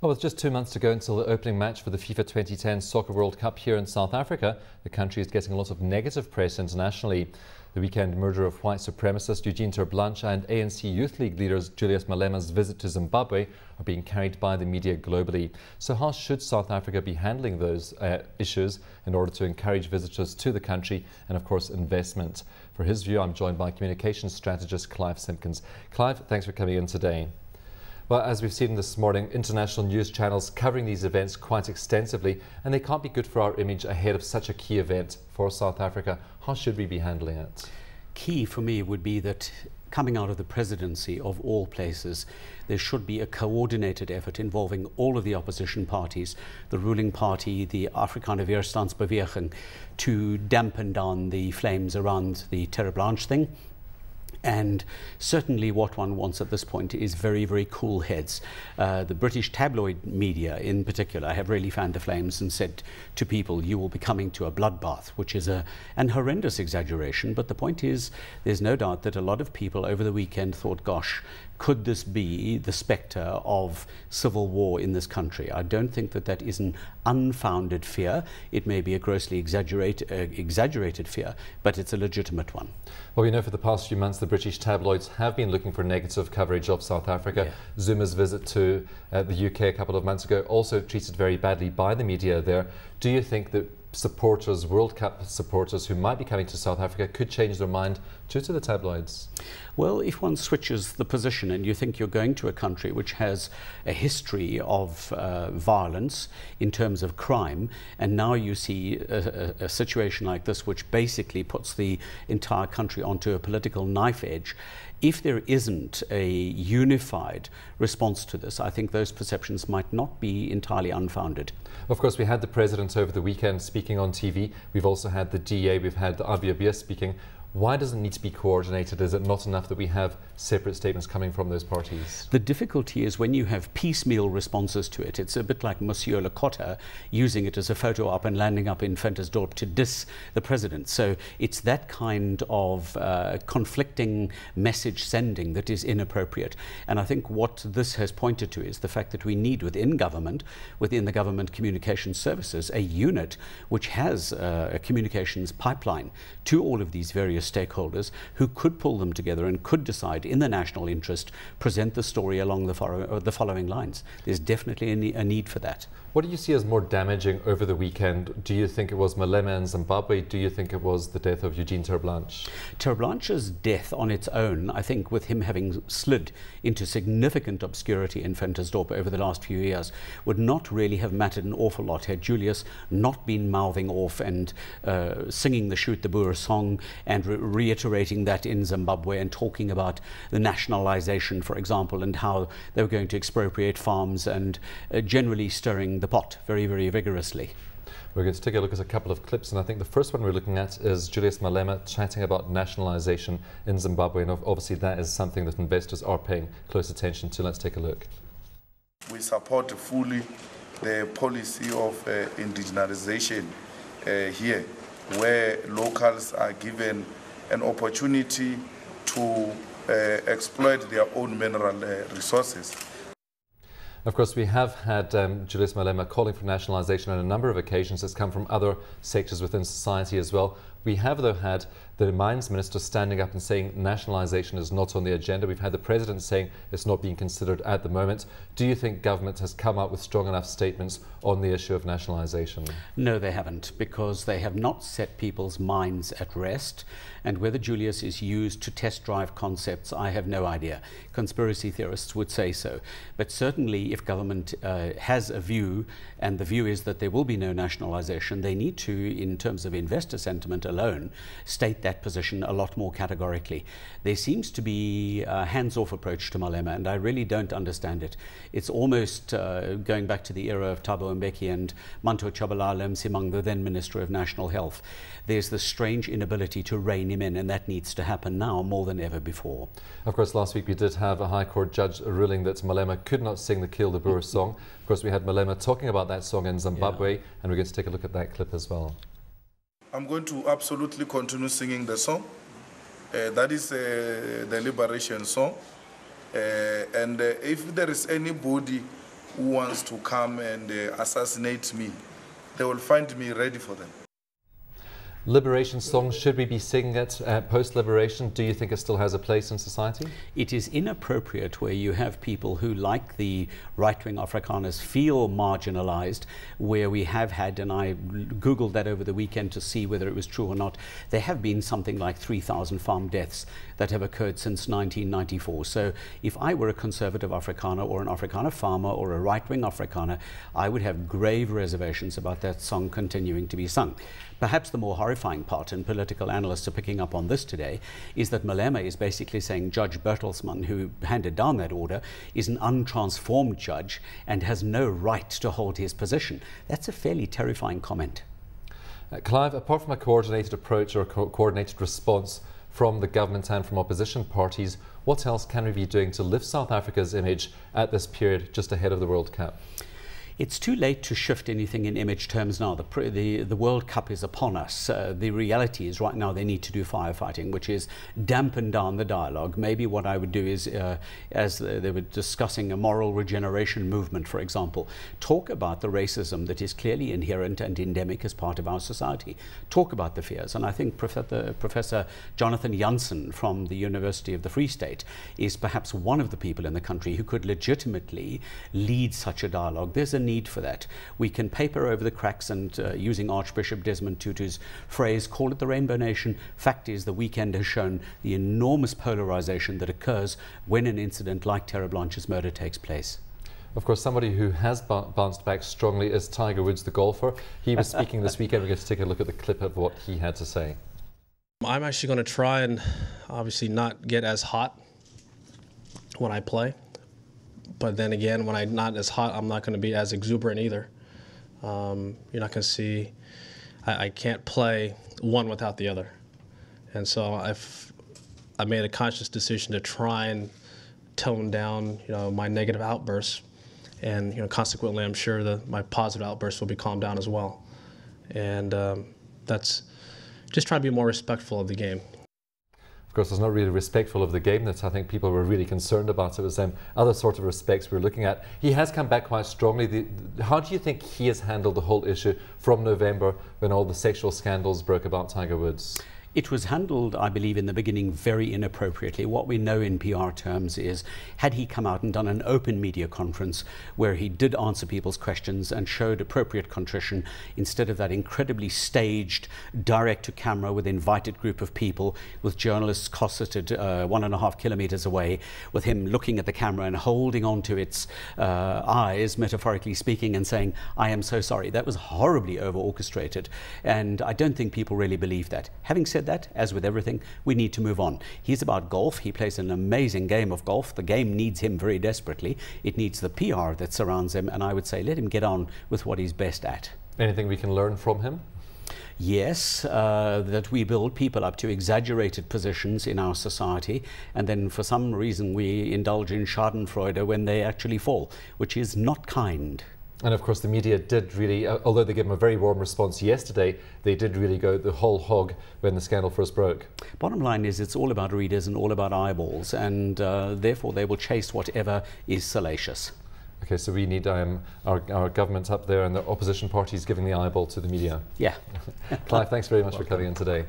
Well, with just 2 months to go until the opening match for the FIFA 2010 Soccer World Cup here in South Africa, the country is getting a lot of negative press internationally. The weekend murder of white supremacist Eugene Terre'blanche and ANC Youth League leaders Julius Malema's visit to Zimbabwe are being carried by the media globally. So how should South Africa be handling those issues in order to encourage visitors to the country and, of course, investment? For his view, I'm joined by communications strategist Clive Simpkins. Clive, thanks for coming in today. Well, as we've seen this morning, international news channels covering these events quite extensively, and they can't be good for our image ahead of such a key event for South Africa. How should we be handling it? Key for me would be that coming out of the presidency of all places, there should be a coordinated effort involving all of the opposition parties, the ruling party, the Afrikaner Weerstandsbeweging, to dampen down the flames around the Terre'blanche thing. And certainly what one wants at this point is very, very cool heads. The British tabloid media in particular have really fanned the flames and said to people, you will be coming to a bloodbath, which is an horrendous exaggeration. But the point is, there's no doubt that a lot of people over the weekend thought, gosh, could this be the spectre of civil war in this country? I don't think that that is an unfounded fear. It may be a grossly exaggerated fear, but it's a legitimate one. Well, we know for the past few months the British tabloids have been looking for negative coverage of South Africa. Yeah. Zuma's visit to the UK a couple of months ago also treated very badly by the media there. Do you think that supporters, World Cup supporters who might be coming to South Africa could change their mind due to the tabloids? Well, if one switches the position and you think you're going to a country which has a history of violence in terms of crime, and now you see a situation like this which basically puts the entire country onto a political knife edge, if there isn't a unified response to this, I think those perceptions might not be entirely unfounded. Of course, we had the President over the weekend speaking on TV. We've also had the DA, we've had the RBB speaking. Why does it need to be coordinated? Is it not enough that we have separate statements coming from those parties? The difficulty is when you have piecemeal responses to it. It's a bit like Monsieur Lecotta using it as a photo op and landing up in Ventersdorp to diss the president. So it's that kind of conflicting message sending that is inappropriate. And I think what this has pointed to is the fact that we need within the government communications services, a unit which has a communications pipeline to all of these various stakeholders who could pull them together and could decide in the national interest, present the story along the following lines. There's definitely a need for that. What do you see as more damaging over the weekend? Do you think it was Malema in Zimbabwe? Do you think it was the death of Eugene Terre'blanche? Terre'blanche's death on its own, I think with him having slid into significant obscurity in Ventersdorp over the last few years, would not really have mattered an awful lot had Julius not been mouthing off and singing the Shoot the Boer song and reiterating that in Zimbabwe and talking about the nationalization, for example, and how they were going to expropriate farms and generally stirring the pot very, very vigorously. We're going to take a look at a couple of clips, and I think the first one we're looking at is Julius Malema chatting about nationalization in Zimbabwe, and obviously that is something that investors are paying close attention to. Let's take a look. We support fully the policy of indigenization here, where locals are given an opportunity to exploit their own mineral resources. Of course, we have had Julius Malema calling for nationalisation on a number of occasions. It's come from other sectors within society as well. We have, though, had the Mines Minister standing up and saying nationalisation is not on the agenda. We've had the President saying it's not being considered at the moment. Do you think government has come out with strong enough statements on the issue of nationalisation? No, they haven't, because they have not set people's minds at rest. And whether Julius is used to test drive concepts, I have no idea. Conspiracy theorists would say so. But certainly if government has a view, and the view is that there will be no nationalisation, they need to, in terms of investor sentiment alone, state that position a lot more categorically. There seems to be a hands-off approach to Malema, and I really don't understand it. It's almost going back to the era of Thabo Mbeki and Manto Tshabalala Msimang, the then Minister of National Health. There's this strange inability to rein him in, and that needs to happen now more than ever before. Of course, last week we did have a High Court judge ruling that Malema could not sing the Kill the Boer song. Of course, we had Malema talking about that song in Zimbabwe, yeah. And we're going to take a look at that clip as well. I'm going to absolutely continue singing the song. That is the liberation song. And if there is anybody who wants to come and assassinate me, they will find me ready for them. Liberation songs, should we be singing it post-liberation? Do you think it still has a place in society? It is inappropriate where you have people who, like the right-wing Afrikaners, feel marginalized, where we have had, and I Googled that over the weekend to see whether it was true or not, there have been something like 3,000 farm deaths that have occurred since 1994. So if I were a conservative Afrikaner or an Afrikaner farmer or a right-wing Afrikaner, I would have grave reservations about that song continuing to be sung. Perhaps the more horrifying part, and political analysts are picking up on this today, is that Malema is basically saying Judge Bertelsmann, who handed down that order, is an untransformed judge and has no right to hold his position. That's a fairly terrifying comment. Clive, apart from a coordinated approach or coordinated response from the government and from opposition parties, what else can we be doing to lift South Africa's image at this period just ahead of the World Cup? It's too late to shift anything in image terms now. The World Cup is upon us. The reality is right now they need to do firefighting, which is dampen down the dialogue. Maybe what I would do is, as they were discussing a moral regeneration movement, for example, talk about the racism that is clearly inherent and endemic as part of our society. Talk about the fears. And I think Professor Jonathan Jansen from the University of the Free State is perhaps one of the people in the country who could legitimately lead such a dialogue. There's a need for that. We can paper over the cracks and, using Archbishop Desmond Tutu's phrase, call it the Rainbow Nation. Fact is, the weekend has shown the enormous polarization that occurs when an incident like Terre'blanche's murder takes place. Of course, somebody who has bounced back strongly is Tiger Woods, the golfer. He was speaking this weekend. We're going to take a look at the clip of what he had to say. I'm actually going to try and obviously not get as hot when I play. But then again, when I'm not as hot, I'm not going to be as exuberant either. You're not going to see, I can't play one without the other. And so I made a conscious decision to try and tone down, my negative outbursts. And, consequently, I'm sure that my positive outbursts will be calmed down as well. And that's just trying to be more respectful of the game. Of course, it's not really respectful of the game that I think people were really concerned about. It was other sort of respects we were looking at. He has come back quite strongly. How do you think he has handled the whole issue from November when all the sexual scandals broke about Tiger Woods? It was handled, I believe, in the beginning very inappropriately. What we know in PR terms is, had he come out and done an open media conference where he did answer people's questions and showed appropriate contrition, instead of that incredibly staged, direct to camera with invited group of people, with journalists cosseted 1.5 kilometers away, with him looking at the camera and holding on to its eyes, metaphorically speaking, and saying, I am so sorry. That was horribly over-orchestrated. And I don't think people really believe that. Having said that, as with everything, we need to move on. He's about golf. He plays an amazing game of golf. The game needs him very desperately. It needs the PR that surrounds him, and I would say let him get on with what he's best at. Anything we can learn from him? Yes, that we build people up to exaggerated positions in our society, and then for some reason we indulge in schadenfreude when they actually fall, which is not kind. And of course the media did really, although they gave him a very warm response yesterday, they did really go the whole hog when the scandal first broke. Bottom line is it's all about readers and all about eyeballs, and therefore they will chase whatever is salacious. Okay, so we need our government up there and the opposition parties giving the eyeball to the media. Yeah. Clive, thanks very much for coming in today.